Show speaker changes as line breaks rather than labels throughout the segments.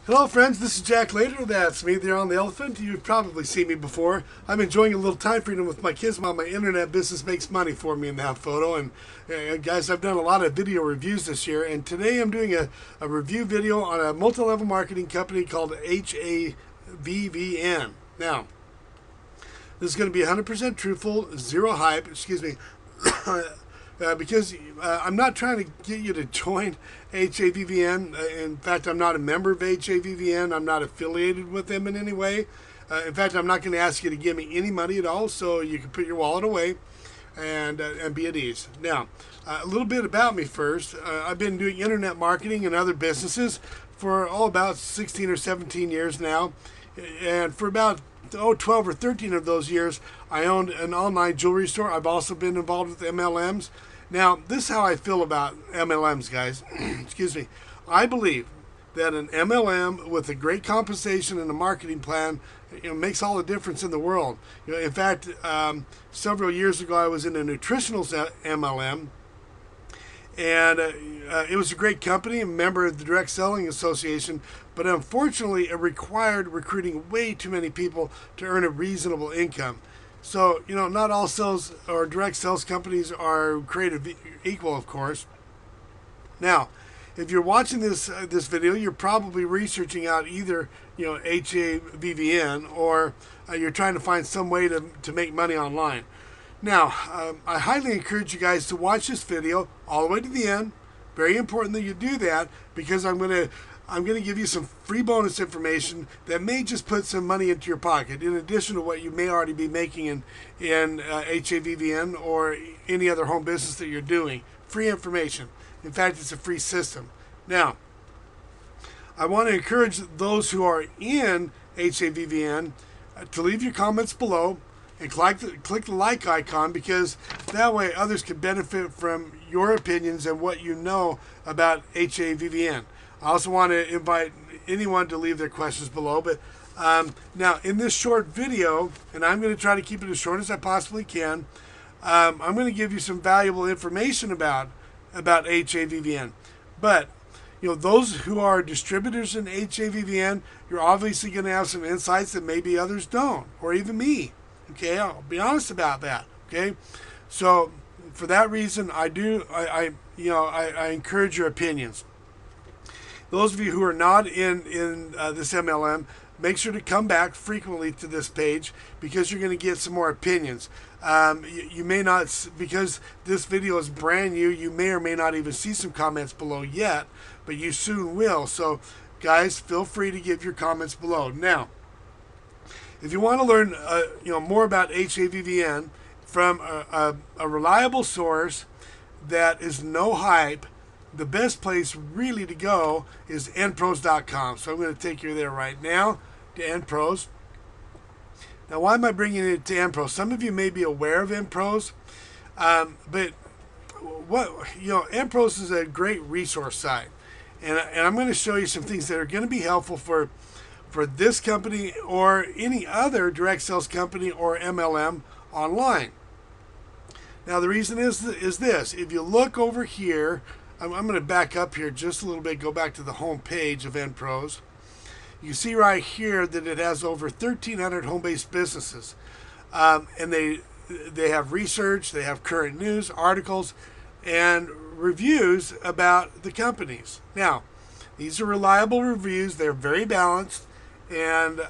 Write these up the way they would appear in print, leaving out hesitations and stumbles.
Hello friends, this is Jack Later. That's me there on the elephant. You've probably seen me before. I'm enjoying a little time freedom with my kids while my internet business makes money for me in that photo. And guys, I've done a lot of video reviews this year, and today I'm doing a review video on a multi-level marketing company called HAVVN. Now, this is going to be 100% truthful, zero hype, excuse me. Because I'm not trying to get you to join HAVVN. In fact, I'm not a member of HAVVN. I'm not affiliated with them in any way. In fact, I'm not going to ask you to give me any money at all, so you can put your wallet away and be at ease. Now, a little bit about me first. I've been doing internet marketing and other businesses for about 16 or 17 years now. And for about 12 or 13 of those years, I owned an online jewelry store. I've also been involved with MLMs. Now, this is how I feel about MLMs, guys. Excuse me. I believe that an MLM with a great compensation and a marketing plan, makes all the difference in the world. In fact, several years ago, I was in a nutritional MLM, and it was a great company, a member of the Direct Selling Association, but unfortunately it required recruiting way too many people to earn a reasonable income. So, not all sales or direct sales companies are created equal, of course. Now, if you're watching this video, you're probably researching out either HAVVN, or you're trying to find some way to make money online. Now, I highly encourage you guys to watch this video all the way to the end. Very important that you do that, because I'm going to give you some free bonus information that may just put some money into your pocket, in addition to what you may already be making in HAVVN or any other home business that you're doing. Free information. In fact, it's a free system. Now, I want to encourage those who are in HAVVN to leave your comments below and click the like icon, because that way others can benefit from your opinions and what you know about HAVVN. I also want to invite anyone to leave their questions below. But now, in this short video, and I'm going to try to keep it as short as I possibly can, I'm going to give you some valuable information about HAVVN. But those who are distributors in HAVVN, you're obviously going to have some insights that maybe others don't, or even me. Okay, I'll be honest about that. Okay, so for that reason, I encourage your opinions. Those of you who are not in this MLM, make sure to come back frequently to this page, because you're going to get some more opinions. You may not, because this video is brand new, you may or may not even see some comments below yet, but you soon will. So, guys, feel free to give your comments below. Now, if you want to learn more about HAVVN from a reliable source that is no hype, the best place really to go is npros.com. So I'm going to take you there right now to npros. Now, why am I bringing it to npros? Some of you may be aware of npros, but npros is a great resource site, and I'm going to show you some things that are going to be helpful for this company or any other direct sales company or MLM online. Now, the reason is this. If you look over here, I'm going to back up here just a little bit, go back to the home page of npros. You see right here that it has over 1,300 home-based businesses. And they have research, they have current news, articles, and reviews about the companies. Now, these are reliable reviews. They're very balanced. And,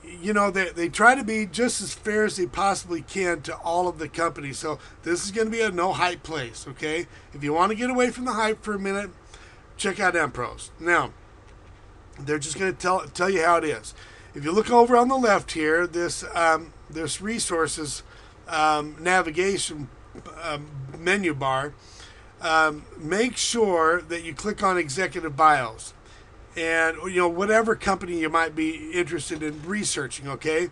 they try to be just as fair as they possibly can to all of the companies. So this is going to be a no hype place, okay? If you want to get away from the hype for a minute, check out npros. Now, they're just going to tell you how it is. If you look over on the left here, this resources navigation menu bar, make sure that you click on executive bios. And, whatever company you might be interested in researching, okay?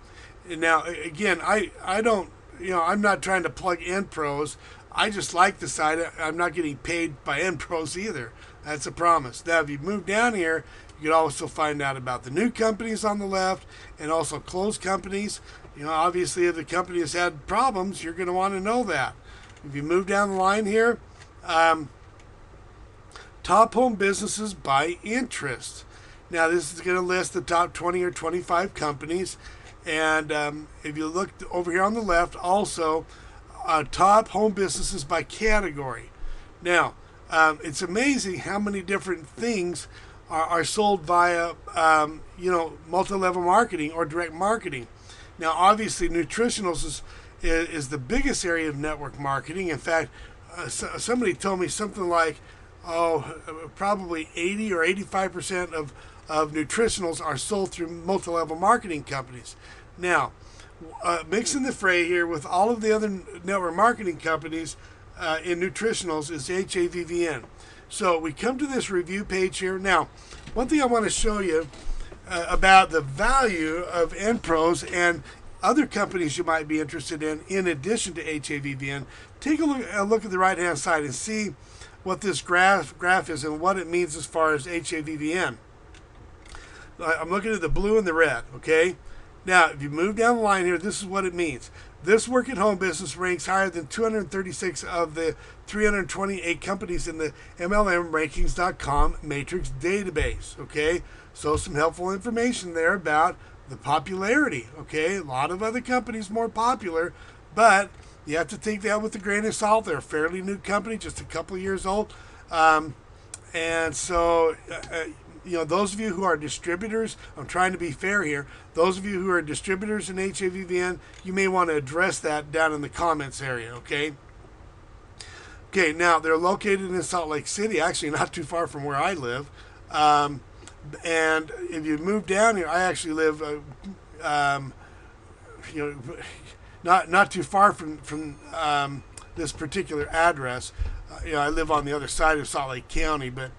And now, again, I don't, I'm not trying to plug npros. I just like the site. I'm not getting paid by npros either. That's a promise. Now, if you move down here, you can also find out about the new companies on the left and also closed companies. Obviously, if the company has had problems, you're going to want to know that. If you move down the line here, top home businesses by interest. Now, this is going to list the top 20 or 25 companies. And if you look over here on the left, also top home businesses by category. Now, it's amazing how many different things are sold via, multi-level marketing or direct marketing. Now, obviously, nutritionals is the biggest area of network marketing. In fact, somebody told me something like, probably 80 or 85% of nutritionals are sold through multi-level marketing companies. Now, mixing the fray here with all of the other network marketing companies in nutritionals is HAVVN. So we come to this review page here. Now, one thing I want to show you about the value of NPROs and other companies you might be interested in addition to HAVVN, take a look at the right-hand side and see what this graph is and what it means as far as HAVVN. I'm looking at the blue and the red, okay? Now, if you move down the line here, this is what it means. This work-at-home business ranks higher than 236 of the 328 companies in the MLMrankings.com matrix database, okay? So some helpful information there about the popularity, okay? A lot of other companies more popular, but you have to take that with a grain of salt. They're a fairly new company, just a couple of years old. And so, those of you who are distributors, I'm trying to be fair here, those of you who are distributors in HAVVN, you may want to address that down in the comments area, okay? Okay, now they're located in Salt Lake City, actually not too far from where I live. And if you move down here, I actually live, not too far from this particular address. I live on the other side of Salt Lake County, but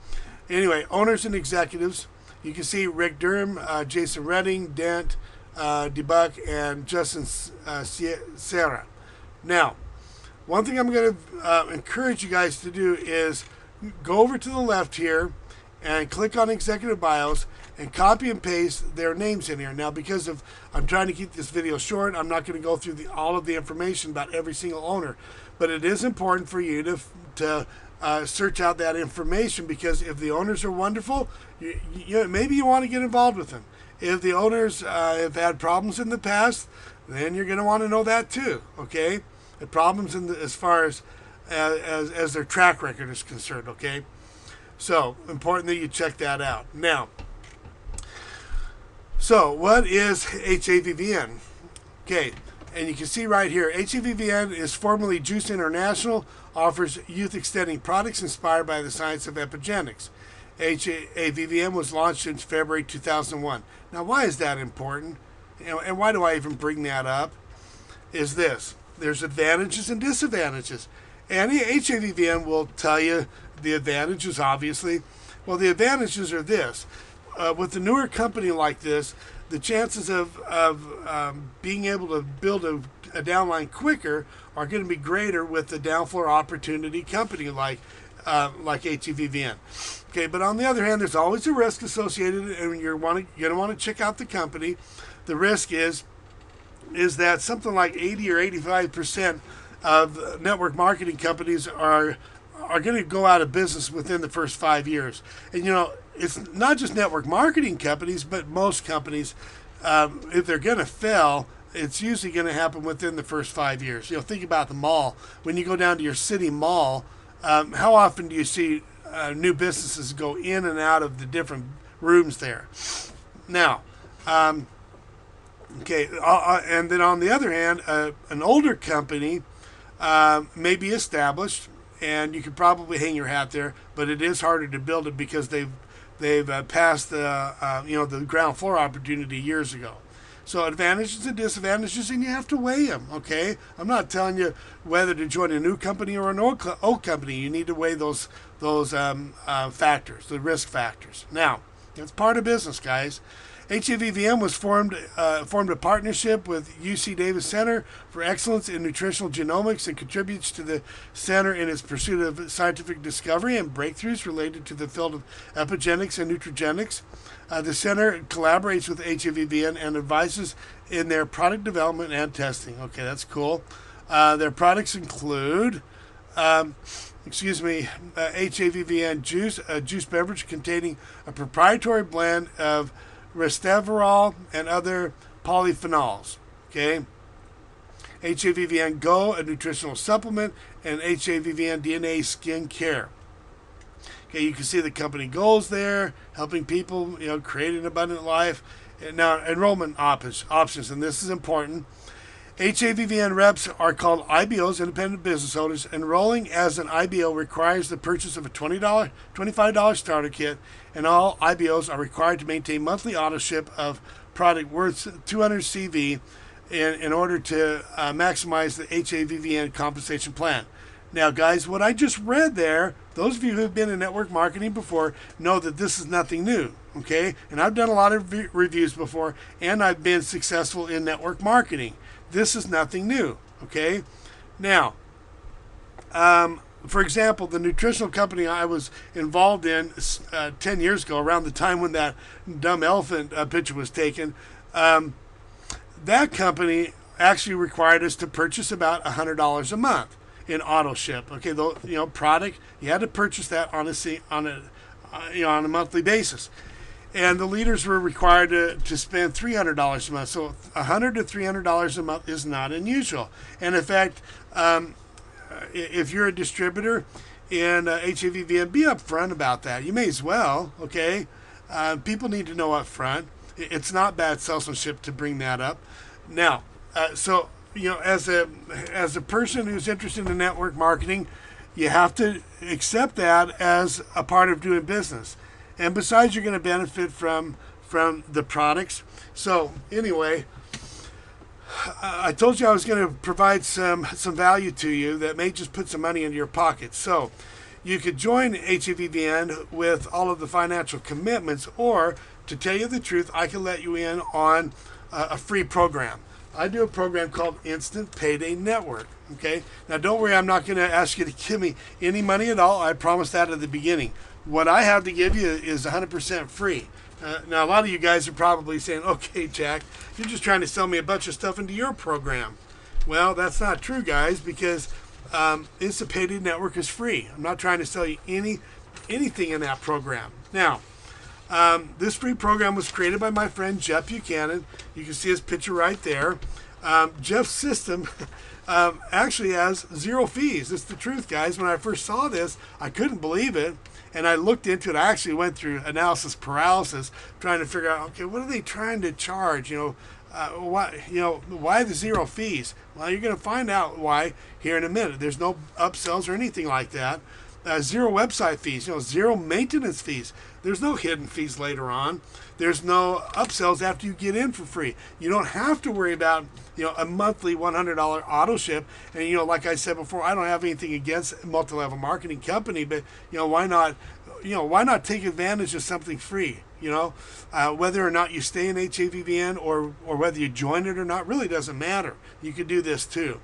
anyway, owners and executives. You can see Rick Durham, Jason Redding, Dent, DeBuck, and Justin Serra. Now, one thing I'm going to encourage you guys to do is go over to the left here and click on executive bios and copy and paste their names in here. Now, because I'm trying to keep this video short, I'm not going to go through all of the information about every single owner, but it is important for you to search out that information, because if the owners are wonderful, maybe you want to get involved with them. If the owners have had problems in the past, then you're going to want to know that too, okay? The problems as far as their track record is concerned, okay? So, important that you check that out. Now, so what is HAVVN? Okay, and you can see right here, HAVVN is formerly Jus International, offers youth extending products inspired by the science of epigenetics. HAVVN was launched in February 2001. Now, why is that important? And why do I even bring that up? Is this. There's advantages and disadvantages. And HAVVN will tell you the advantages, obviously. Well, the advantages are this. With a newer company like this, the chances of being able to build a downline quicker are going to be greater with the downfloor opportunity company like HAVVN. Okay, but on the other hand, there's always a risk associated, and you're going to want to check out the company. The risk is that something like 80 or 85% of network marketing companies are going to go out of business within the first 5 years. And it's not just network marketing companies, but most companies, if they're going to fail, it's usually going to happen within the first 5 years. Think about the mall. When you go down to your city mall, how often do you see new businesses go in and out of the different rooms there? Now, okay, and then on the other hand, an older company may be established, and you could probably hang your hat there, but it is harder to build it because they've passed the ground floor opportunity years ago. So advantages and disadvantages, and you have to weigh them, okay? I'm not telling you whether to join a new company or an old company. You need to weigh those factors, the risk factors. Now, it's part of business, guys. HAVVN was formed a partnership with UC Davis Center for Excellence in Nutritional Genomics and contributes to the center in its pursuit of scientific discovery and breakthroughs related to the field of epigenetics and nutrigenomics. The center collaborates with HAVVN and advises in their product development and testing. Okay, that's cool. Their products include HAVVN juice, a juice beverage containing a proprietary blend of resveratrol and other polyphenols. Okay. HAVVN Go, a nutritional supplement, and HAVVN DNA skin care. Okay, you can see the company goals there, helping people, create an abundant life. And now, enrollment options, and this is important. HAVVN reps are called IBOs, independent business owners. Enrolling as an IBO requires the purchase of a $25 starter kit, and all IBOs are required to maintain monthly auto ship of product worth 200 CV in order to maximize the HAVVN compensation plan. Now, guys, what I just read there, those of you who have been in network marketing before know that this is nothing new, okay? And I've done a lot of reviews before, and I've been successful in network marketing. This is nothing new, okay? Now, for example, the nutritional company I was involved in 10 years ago, around the time when that dumb elephant picture was taken, that company actually required us to purchase about $100 a month in auto ship. Okay, product, you had to purchase that on a monthly basis. And the leaders were required to spend $300 a month. So $100 to $300 a month is not unusual. And in fact, if you're a distributor in HAVVN, be upfront about that. You may as well, okay? People need to know up front. It's not bad salesmanship to bring that up. Now, as a person who's interested in network marketing, you have to accept that as a part of doing business. And besides, you're going to benefit from the products. So anyway, I told you I was going to provide some value to you that may just put some money into your pocket. So you could join HAVVN with all of the financial commitments, or to tell you the truth, I can let you in on a free program. I do a program called Instant Payday Network. Okay. Now, don't worry, I'm not going to ask you to give me any money at all. I promised that at the beginning. What I have to give you is 100% free. Now, a lot of you guys are probably saying, okay, Jack, you're just trying to sell me a bunch of stuff into your program. Well, that's not true, guys, because Instant Payday Network is free. I'm not trying to sell you anything in that program. Now, this free program was created by my friend Jeff Buchanan. You can see his picture right there. Jeff's system actually has zero fees. It's the truth, guys. When I first saw this, I couldn't believe it. And I looked into it. I actually went through analysis paralysis, trying to figure out, okay, what are they trying to charge? Why the zero fees? Well, you're going to find out why here in a minute. There's no upsells or anything like that. Zero website fees, zero maintenance fees. There's no hidden fees later on. There's no upsells after you get in for free. You don't have to worry about, a monthly $100 auto ship. And, like I said before, I don't have anything against a multi-level marketing company, but, why not take advantage of something free? Whether or not you stay in HAVVN or whether you join it or not really doesn't matter. You can do this too.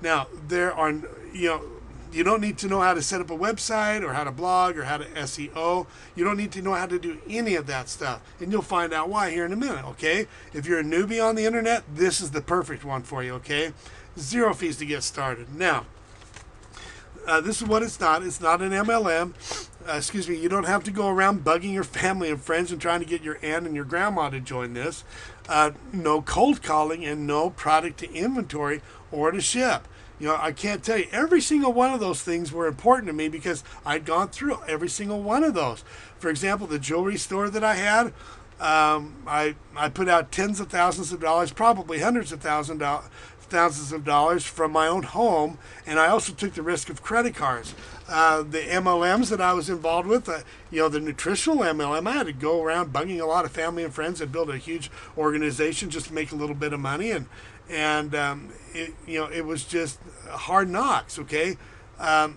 Now, there are, you don't need to know how to set up a website or how to blog or how to SEO. You don't need to know how to do any of that stuff. And you'll find out why here in a minute, okay? If you're a newbie on the internet, this is the perfect one for you, okay? Zero fees to get started. Now, this is what it's not. It's not an MLM. You don't have to go around bugging your family and friends and trying to get your aunt and your grandma to join this. No cold calling and no product to inventory or to ship. I can't tell you, every single one of those things were important to me because I'd gone through every single one of those. For example, the jewelry store that I had, I put out tens of thousands of dollars, probably hundreds of thousands of dollars from my own home, and I also took the risk of credit cards. The MLMs that I was involved with, the nutritional MLM, I had to go around bugging a lot of family and friends and build a huge organization just to make a little bit of money, and it was just hard knocks, okay?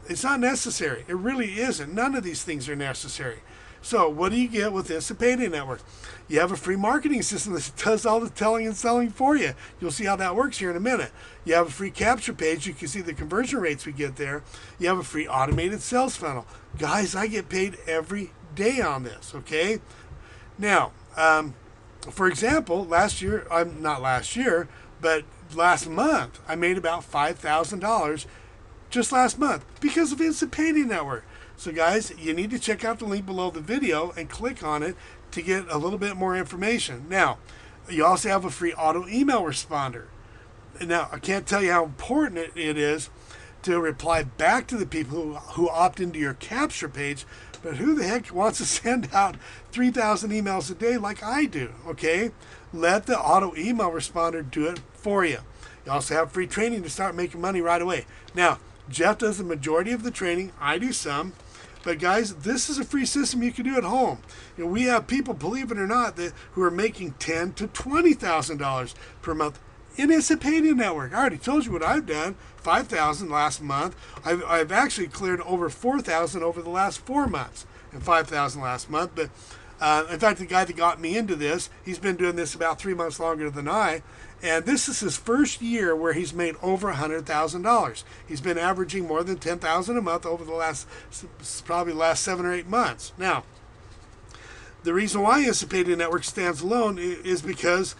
It's not necessary. It really isn't. None of these things are necessary. So what do you get with Instant Payday Network? You have a free marketing system that does all the telling and selling for you. You'll see how that works here in a minute. You have a free capture page. You can see the conversion rates we get there. You have a free automated sales funnel. Guys, I get paid every day on this, okay? Now, for example, last month, I made about $5,000 just last month because of Instant Payday Network. So guys, you need to check out the link below the video and click on it to get a little bit more information. Now, you also have a free auto email responder. Now, I can't tell you how important it is to reply back to the people who opt into your capture page, but who the heck wants to send out 3,000 emails a day like I do, okay? Let the auto email responder do it for you. You also have free training to start making money right away. Now, Jeff does the majority of the training. I do some. But guys, this is a free system you can do at home. You know, we have people, believe it or not, who are making $10,000 to $20,000 per month in Instant Payday Network. I already told you what I've done. $5,000 last month. I've actually cleared over $4,000 over the last 4 months, and $5,000 last month. But in fact, the guy that got me into this, he's been doing this about 3 months longer than I, and this is his first year where he's made over $100,000. He's been averaging more than $10,000 a month over the last 7 or 8 months. Now, the reason why Instant Payday Network stands alone is because,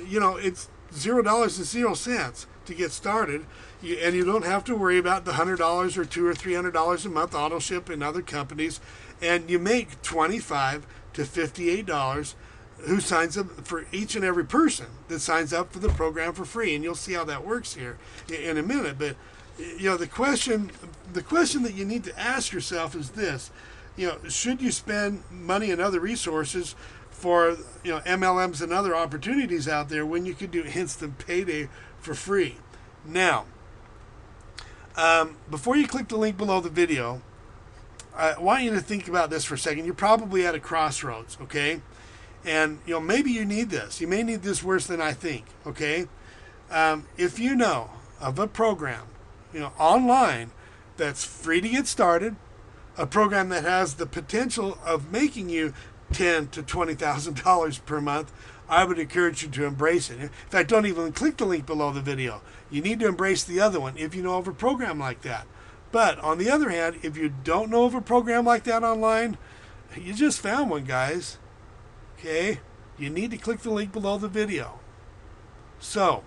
you know, it's $0.00 to get started, and you don't have to worry about the $100 or $200 or $300 a month auto ship in other companies, and you make $25 to $58 who signs up for each and every person that signs up for the program for free, and you'll see how that works here in a minute. But you know, the question that you need to ask yourself is this: you know, should you spend money and other resources for, you know, MLMs and other opportunities out there when you could do Instant Payday for free? Now, before you click the link below the video, I want you to think about this for a second. You're probably at a crossroads, okay? And, you know, maybe you need this. You may need this worse than I think, okay? If you know of a program, you know, online that's free to get started, a program that has the potential of making you $10,000 to $20,000 per month, I would encourage you to embrace it. In fact, don't even click the link below the video. You need to embrace the other one if you know of a program like that. But on the other hand, if you don't know of a program like that online, you just found one, guys. Okay? You need to click the link below the video. So,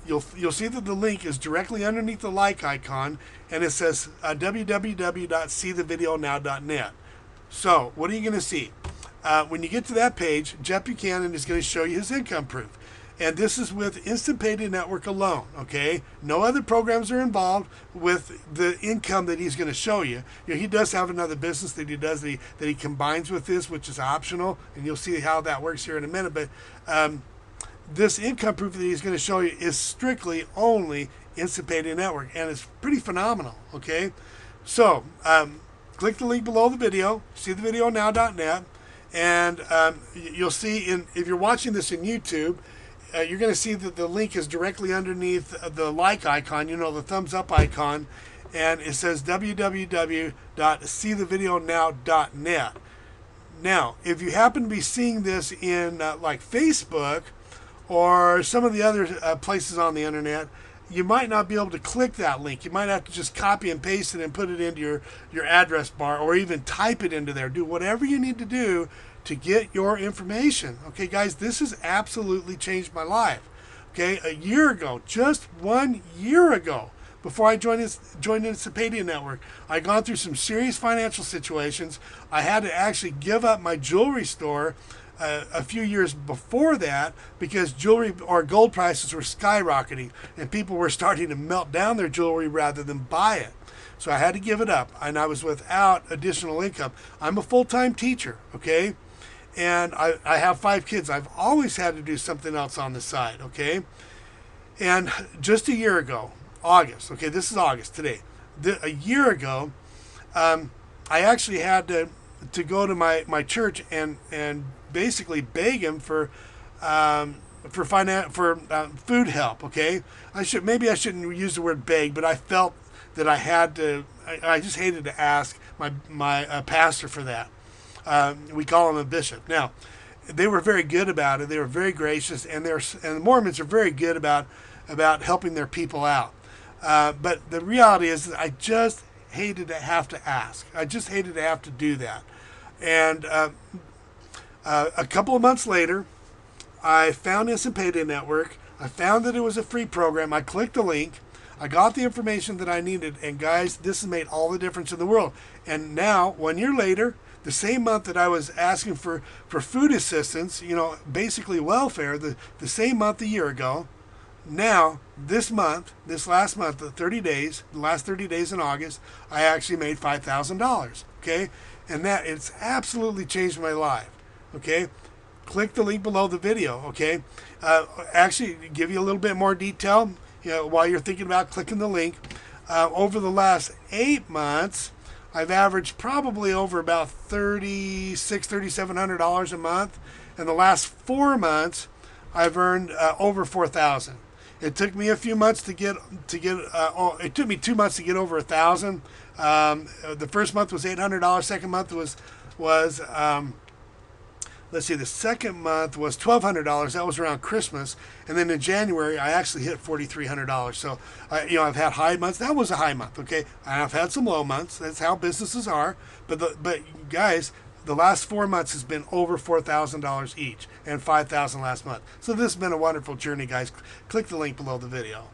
you'll see that the link is directly underneath the like icon, and it says www.seethevideonow.net. So, what are you going to see? When you get to that page, Jeff Buchanan is going to show you his income proof. And this is with Instant Payday Network alone, okay? No other programs are involved with the income that he's going to show you. You know, he does have another business that he does that he combines with this, which is optional, and you'll see how that works here in a minute. But this income proof that he's going to show you is strictly only Instant Payday Network, and it's pretty phenomenal, okay? So, click the link below the video, seethevideonow.net, and you'll see, if you're watching this in YouTube, you're going to see that the link is directly underneath the like icon, you know, the thumbs up icon, and it says www.seethevideonow.net. Now, if you happen to be seeing this in like Facebook or some of the other places on the internet, you might not be able to click that link. You might have to just copy and paste it and put it into your address bar, or even type it into there. Do whatever you need to do to get your information. Okay, guys, this has absolutely changed my life. Okay, a year ago, just 1 year ago, before I joined Instant Payday Network, I'd gone through some serious financial situations. I had to actually give up my jewelry store a few years before that because jewelry or gold prices were skyrocketing and people were starting to melt down their jewelry rather than buy it. So I had to give it up, and I was without additional income. I'm a full-time teacher, okay? And I have 5 kids. I've always had to do something else on the side, okay? And just a year ago, August, okay, this is August today. A year ago, I actually had to go to my church and basically beg him for food help, okay? Maybe I shouldn't use the word beg, but I felt that I had to. I just hated to ask my pastor for that. We call him a bishop. Now, they were very good about it. They were very gracious, and the Mormons are very good about helping their people out. But the reality is that I just hated to have to ask. I just hated to have to do that. And a couple of months later, I found Instant Payday Network. I found that it was a free program. I clicked the link. I got the information that I needed, and guys, this has made all the difference in the world. And now, 1 year later, the same month that I was asking for food assistance, you know, basically welfare, the same month a year ago, now, this month, this last month, the last 30 days in August, I actually made $5,000, okay? And that, it's absolutely changed my life, okay? Click the link below the video, okay? Actually, give you a little bit more detail, you know, while you're thinking about clicking the link. Over the last 8 months, I've averaged probably over about $3,700 a month. In the last 4 months, I've earned over $4,000. It took me a few months to get. It took me 2 months to get over $1,000. The first month was $800. Second month was let's see, the second month was $1,200. That was around Christmas. And then in January, I actually hit $4,300. So, you know, I've had high months. That was a high month, okay? And I've had some low months. That's how businesses are. But guys, the last 4 months has been over $4,000 each, and $5,000 last month. So this has been a wonderful journey, guys. Click the link below the video.